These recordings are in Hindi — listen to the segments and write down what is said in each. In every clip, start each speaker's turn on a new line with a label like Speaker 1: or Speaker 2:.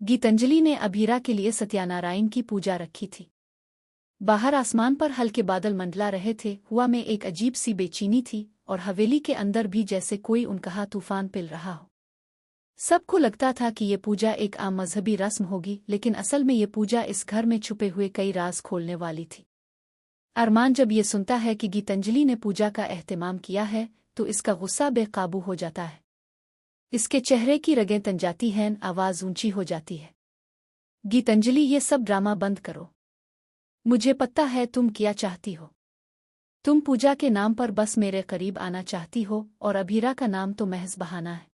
Speaker 1: गीतांजलि ने अभीरा के लिए सत्यानारायण की पूजा रखी थी। बाहर आसमान पर हल्के बादल मंडला रहे थे, हवा में एक अजीब सी बेचैनी थी और हवेली के अंदर भी जैसे कोई उनका तूफान पिल रहा हो। सबको लगता था कि ये पूजा एक आम मजहबी रस्म होगी, लेकिन असल में ये पूजा इस घर में छुपे हुए कई राज खोलने वाली थी। अरमान जब ये सुनता है कि गीतांजलि ने पूजा का एहतमाम किया है तो इसका गुस्सा बेकाबू हो जाता है। इसके चेहरे की रगें तन जाती हैं, आवाज़ ऊंची हो जाती है। गीतांजलि, ये सब ड्रामा बंद करो। मुझे पता है तुम क्या चाहती हो। तुम पूजा के नाम पर बस मेरे करीब आना चाहती हो और अभीरा का नाम तो महज बहाना है।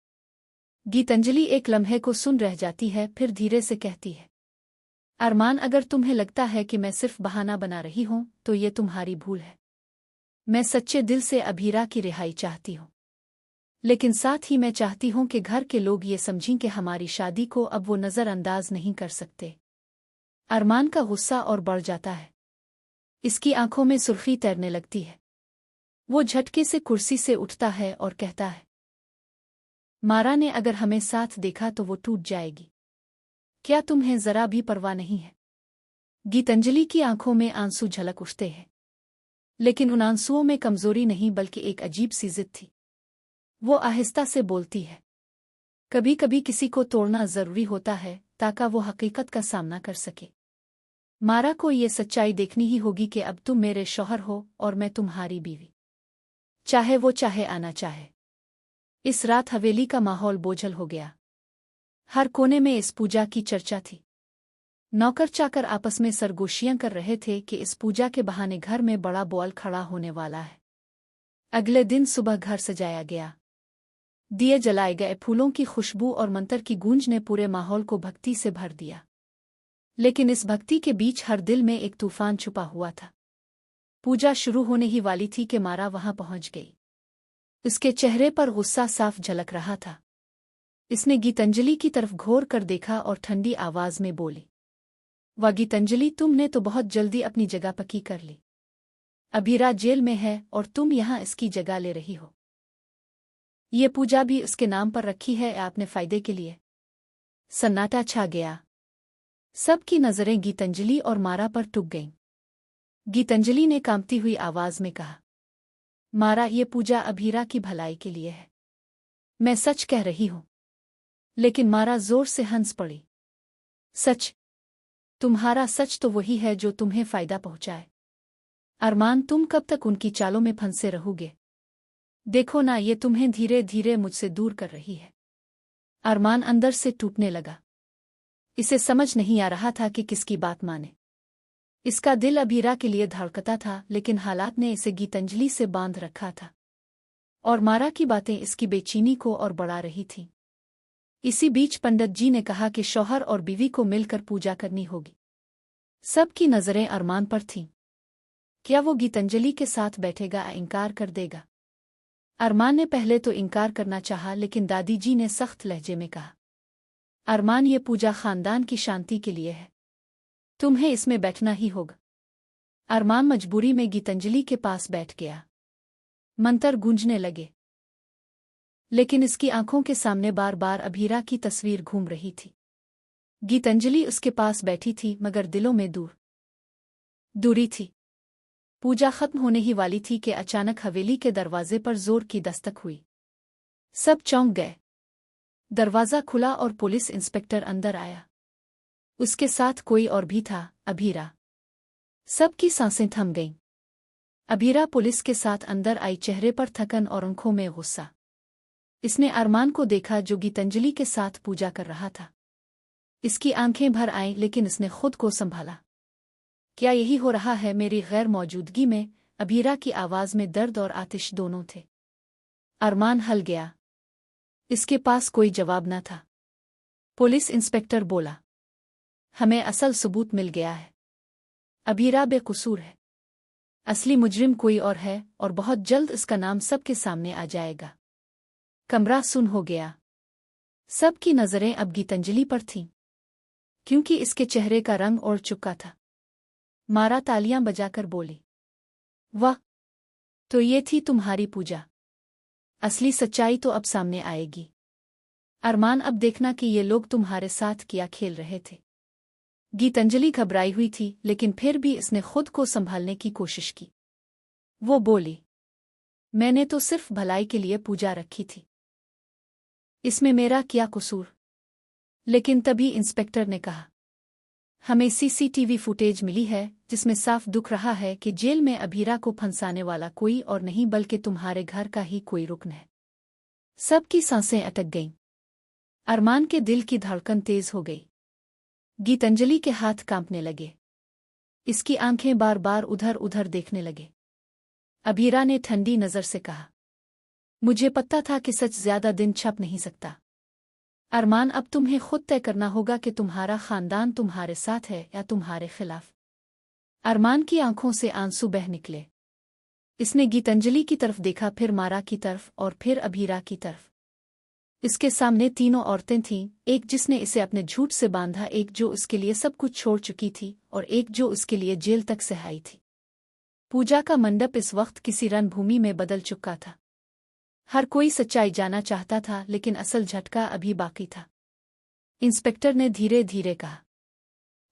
Speaker 1: गीतांजलि एक लम्हे को सुन रह जाती है, फिर धीरे से कहती है, अरमान, अगर तुम्हें लगता है कि मैं सिर्फ बहाना बना रही हूं तो ये तुम्हारी भूल है। मैं सच्चे दिल से अभीरा की रिहाई चाहती हूं, लेकिन साथ ही मैं चाहती हूं कि घर के लोग ये समझें कि हमारी शादी को अब वो नज़रअंदाज नहीं कर सकते। अरमान का गुस्सा और बढ़ जाता है। इसकी आंखों में सुर्खी तैरने लगती है। वो झटके से कुर्सी से उठता है और कहता है, मारा ने अगर हमें साथ देखा तो वो टूट जाएगी। क्या तुम्हें जरा भी परवाह नहीं है? गीतांजलि की आंखों में आंसू झलक उठते हैं, लेकिन उन आंसुओं में कमजोरी नहीं बल्कि एक अजीब सी जिद थी। वो आहिस्ता से बोलती है, कभी कभी किसी को तोड़ना जरूरी होता है ताकि वो हकीकत का सामना कर सके। मारा को ये सच्चाई देखनी ही होगी कि अब तुम मेरे शौहर हो और मैं तुम्हारी बीवी, चाहे वो चाहे आना चाहे। इस रात हवेली का माहौल बोझल हो गया। हर कोने में इस पूजा की चर्चा थी। नौकर चाकर आपस में सरगोशियां कर रहे थे कि इस पूजा के बहाने घर में बड़ा बवाल खड़ा होने वाला है। अगले दिन सुबह घर सजाया गया। दिए जलाए गए, फूलों की खुशबू और मंत्र की गूंज ने पूरे माहौल को भक्ति से भर दिया। लेकिन इस भक्ति के बीच हर दिल में एक तूफान छुपा हुआ था। पूजा शुरू होने ही वाली थी कि मारा वहां पहुंच गई। उसके चेहरे पर गुस्सा साफ झलक रहा था। इसने गीतांजलि की तरफ घूर कर देखा और ठंडी आवाज में बोली, वाह गीतांजलि, तुमने तो बहुत जल्दी अपनी जगह पक्की कर ली। अभीरा जेल में है और तुम यहां इसकी जगह ले रही हो। ये पूजा भी उसके नाम पर रखी है आपने फायदे के लिए। सन्नाटा छा गया। सबकी नजरें गीतांजलि और मारा पर टुक गईं। गीतांजलि ने कांपती हुई आवाज में कहा, मारा, ये पूजा अभीरा की भलाई के लिए है। मैं सच कह रही हूं। लेकिन मारा जोर से हंस पड़ी। सच? तुम्हारा सच तो वही है जो तुम्हें फायदा पहुंचाए। अरमान, तुम कब तक उनकी चालों में फंसे रहोगे? देखो ना, ये तुम्हें धीरे धीरे मुझसे दूर कर रही है। अरमान अंदर से टूटने लगा। इसे समझ नहीं आ रहा था कि किसकी बात माने। इसका दिल अभीरा के लिए धड़कता था, लेकिन हालात ने इसे गीतांजलि से बांध रखा था और मारा की बातें इसकी बेचैनी को और बढ़ा रही थीं। इसी बीच पंडित जी ने कहा कि शौहर और बीवी को मिलकर पूजा करनी होगी। सबकी नजरें अरमान पर थीं। क्या वो गीतांजलि के साथ बैठेगा या इनकार कर देगा? अरमान ने पहले तो इनकार करना चाहा, लेकिन दादी जी ने सख्त लहजे में कहा, अरमान, ये पूजा खानदान की शांति के लिए है। तुम्हें इसमें बैठना ही होगा। अरमान मजबूरी में गीतांजलि के पास बैठ गया। मंत्र गूंजने लगे, लेकिन इसकी आंखों के सामने बार बार अभीरा की तस्वीर घूम रही थी। गीतांजलि उसके पास बैठी थी, मगर दिलों में दूरी थी। पूजा खत्म होने ही वाली थी कि अचानक हवेली के दरवाजे पर जोर की दस्तक हुई। सब चौंक गए। दरवाजा खुला और पुलिस इंस्पेक्टर अंदर आया। उसके साथ कोई और भी था, अभीरा। सबकी सांसें थम गईं। अभीरा पुलिस के साथ अंदर आई, चेहरे पर थकन और आंखों में गुस्सा। इसने अरमान को देखा जो गीतांजलि के साथ पूजा कर रहा था। इसकी आंखें भर आईं, लेकिन इसने खुद को संभाला। क्या यही हो रहा है मेरी गैर मौजूदगी में? अभीरा की आवाज में दर्द और आतिश दोनों थे। अरमान हल गया। इसके पास कोई जवाब न था। पुलिस इंस्पेक्टर बोला, हमें असल सबूत मिल गया है। अभीरा बेकसूर है। असली मुजरिम कोई और है और बहुत जल्द इसका नाम सबके सामने आ जाएगा। कमरा सुन हो गया। सबकी नजरें अब गीतांजलि पर थीं, क्योंकि इसके चेहरे का रंग ओढ़ चुका था। मारा तालियां बजाकर बोली, वाह, तो ये थी तुम्हारी पूजा। असली सच्चाई तो अब सामने आएगी। अरमान, अब देखना कि ये लोग तुम्हारे साथ क्या खेल रहे थे। गीतांजलि घबराई हुई थी, लेकिन फिर भी इसने खुद को संभालने की कोशिश की। वो बोली, मैंने तो सिर्फ भलाई के लिए पूजा रखी थी, इसमें मेरा क्या कसूर। लेकिन तभी इंस्पेक्टर ने कहा, हमें सीसीटीवी फुटेज मिली है जिसमें साफ दिख रहा है कि जेल में अभीरा को फंसाने वाला कोई और नहीं बल्कि तुम्हारे घर का ही कोई रुकन है। सबकी सांसें अटक गईं। अरमान के दिल की धड़कन तेज हो गई। गीतांजलि के हाथ कांपने लगे। इसकी आंखें बार बार उधर उधर देखने लगे। अभीरा ने ठंडी नजर से कहा, मुझे पता था कि सच ज्यादा दिन छप नहीं सकता। अरमान, अब तुम्हें खुद तय करना होगा कि तुम्हारा खानदान तुम्हारे साथ है या तुम्हारे खिलाफ। अरमान की आंखों से आंसू बह निकले। इसने गीतांजलि की तरफ देखा, फिर मारा की तरफ और फिर अभीरा की तरफ। इसके सामने तीनों औरतें थीं, एक जिसने इसे अपने झूठ से बांधा, एक जो उसके लिए सब कुछ छोड़ चुकी थी और एक जो उसके लिए जेल तक से आई थी। पूजा का मंडप इस वक्त किसी रणभूमि में बदल चुका था। हर कोई सच्चाई जाना चाहता था, लेकिन असल झटका अभी बाकी था। इंस्पेक्टर ने धीरे धीरे कहा,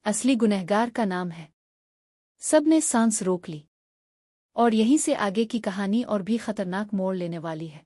Speaker 1: असली गुनहगार का नाम है। सब ने सांस रोक ली। और यहीं से आगे की कहानी और भी खतरनाक मोड़ लेने वाली है।